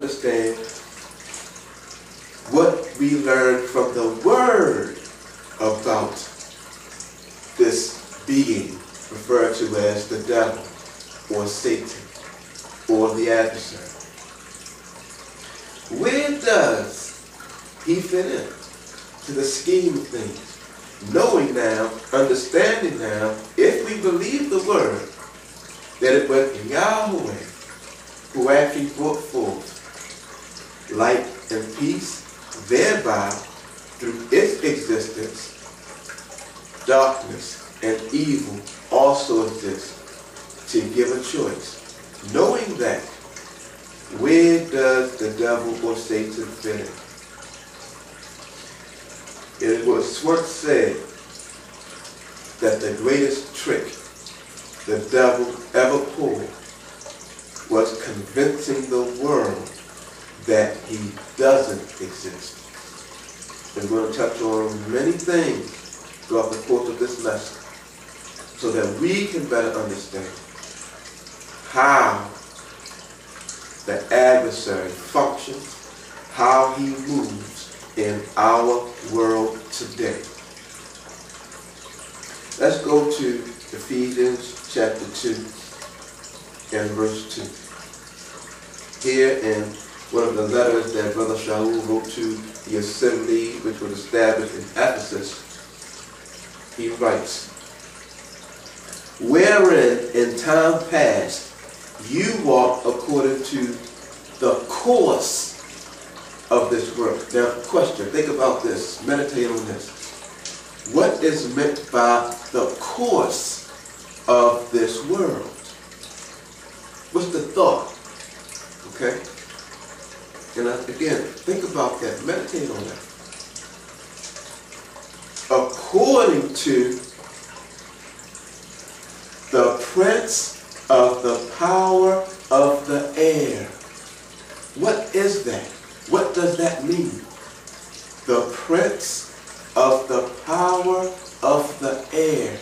understand what we learned from the Word about this being referred to as the devil or Satan or the adversary. Where does he fit in to the scheme of things? Knowing now, understanding now, if we believe the Word, that it was Yahweh who actually brought forth light and peace, thereby, through its existence, darkness and evil also exist, to give a choice. Knowing that, where does the devil or Satan fit in? It was once said that the greatest trick the devil ever pulled was convincing the world that he doesn't exist. We're going to touch on many things throughout the course of this lesson so that we can better understand how the adversary functions, how he moves in our world today. Let's go to Ephesians chapter 2 and verse 2. Here in one of the letters that Brother Shaul wrote to the assembly which was established in Ephesus, he writes, "Wherein in time past you walked according to the course of this world." Now, question, think about this, meditate on this. What is meant by the course of this world? What's the thought? Okay? And again, think about that, meditate on that. According to the prince of the power of the air. What is that? What does that mean? The prince of the power of the air.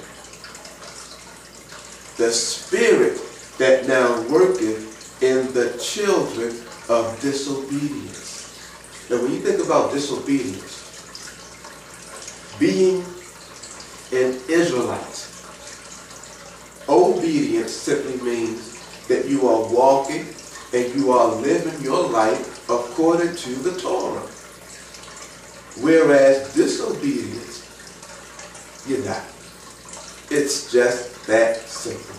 The spirit that now worketh in the children of disobedience. Now when you think about disobedience, being an Israelite, obedience simply means that you are walking and you are living your life according to the Torah. Whereas disobedience, you're not. It's just that simple.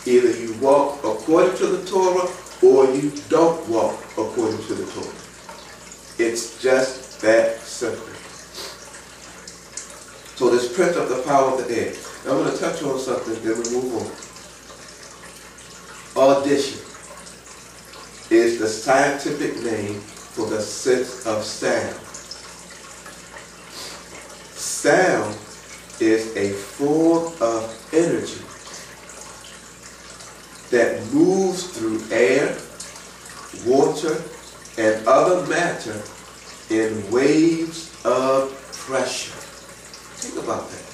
Either you walk according to the Torah or you don't walk according to the Torah. It's just that simple. So this prince of the power of the air. Now I'm going to touch on something, then we move on. Audition is the scientific name for the sense of sound. Sound is a form of energy that moves through air, water, and other matter in waves of pressure. Think about that.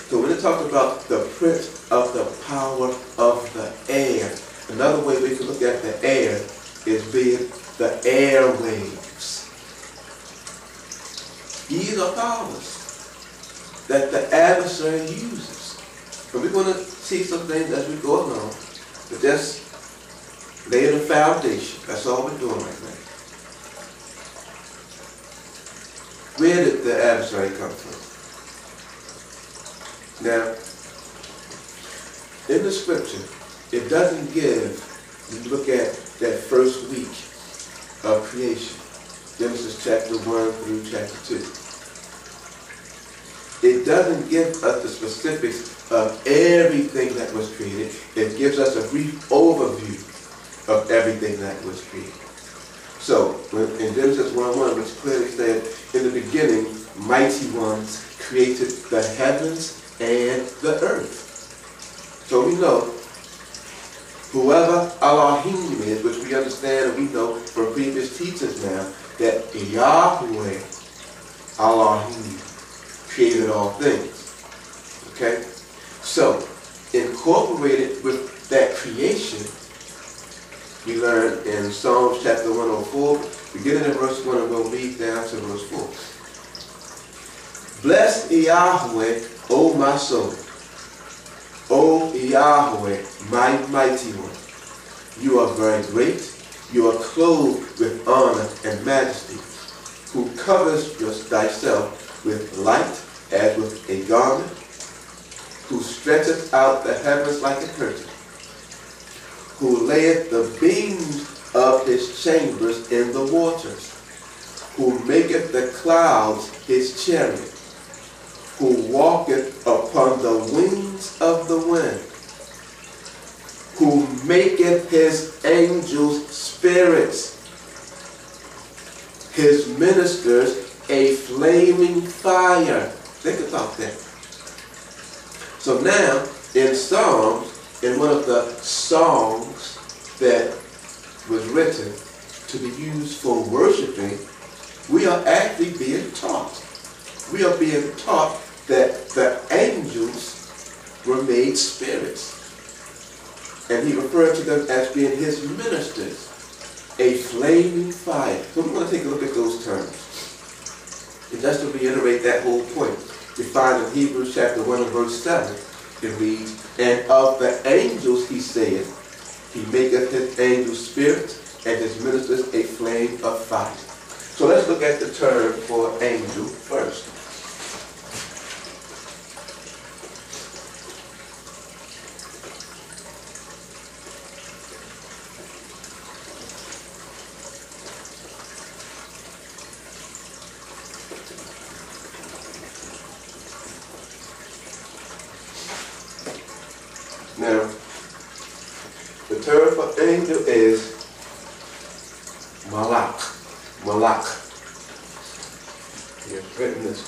So when it talks about the prince of the power of the air, another way we can look at the air is being the airwaves. These are powers that the adversary uses. But we're going to see some things as we go along, but just lay the foundation. That's all we're doing right now. Where did the adversary come from? Now, in the scripture, it doesn't give, you look at that first week of creation, Genesis chapter 1 through chapter 2. It doesn't give us the specifics of everything that was created. It gives us a brief overview of everything that was created. So, in Genesis 1:1, which clearly said, "In the beginning, mighty ones created the heavens and the earth." So we know whoever Elohim is, which we understand and we know from previous teachings now, that Yahweh Elohim created all things. Okay? So, incorporated with that creation, we learn in Psalms chapter 104, beginning in verse 1, and we'll read down to verse 4. Bless Yahweh, O my soul. O Yahweh, my mighty one. You are very great. You are clothed with honor and majesty, who covers thyself with light as with a garment, who stretcheth out the heavens like a curtain, who layeth the beams of his chambers in the waters, who maketh the clouds his chariot, who walketh upon the wings of the wind, who maketh his angels spirits, his ministers a flaming fire. Think about that. So now, in Psalms, in one of the songs that was written to be used for worshiping, we are actually being taught. We are being taught that the angels were made spirits. And he referred to them as being his ministers, a flaming fire. So we're going to take a look at those terms. And just to reiterate that whole point, we find in Hebrews chapter 1 and verse 7, it reads, and of the angels he saith, he maketh his angels spirits, and his ministers a flame of fire. So let's look at the term for angel first. Now, the term for angel is malak. Malak. He has written this.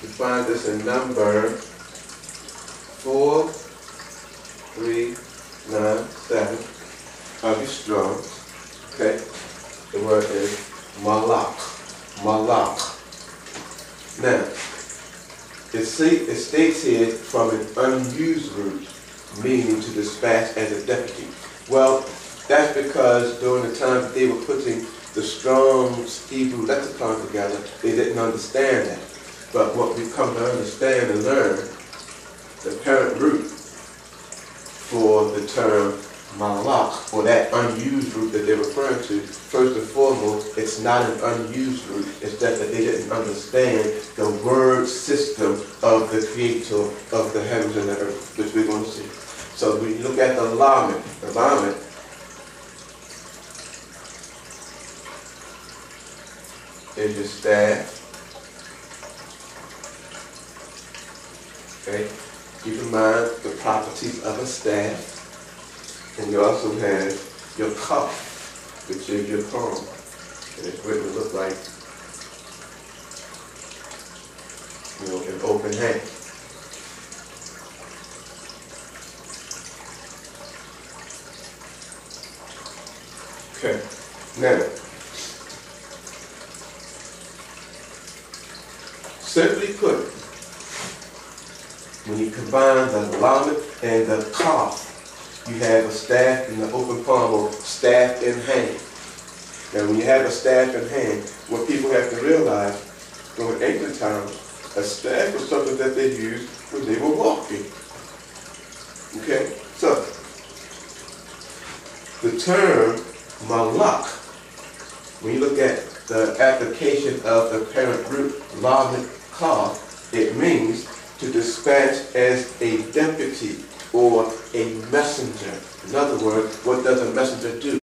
We find this in number 4397 of your Strong's. Okay? The word is malak. Malak. Now, it states here from an unused root, meaning to dispatch as a deputy. Well, that's because during the time that they were putting the Strong's Hebrew lexicon together, they didn't understand that. But what we come to understand and learn, the parent root for the term malak, or that unused root that they're referring to, first and foremost, it's not an unused root. It's just that they didn't understand the word system of the creator of the heavens and the earth, which we're going to see. So we look at the lamed. The lamed is your staff. Okay, keep in mind the properties of a staff, and you also have your cup, which is your palm, and it's what it would look like, an open hand. Okay, now, simply put, when you combine the lamed and the kaf, you have a staff in the open palm, or staff in hand. Now when you have a staff in hand, what people have to realize, from in ancient times, a staff was something that they used when they were walking. Okay? So, the term malak, when you look at the application of the parent root, lamed kaf, it means to dispatch as a deputy or a messenger. In other words, what does a messenger do?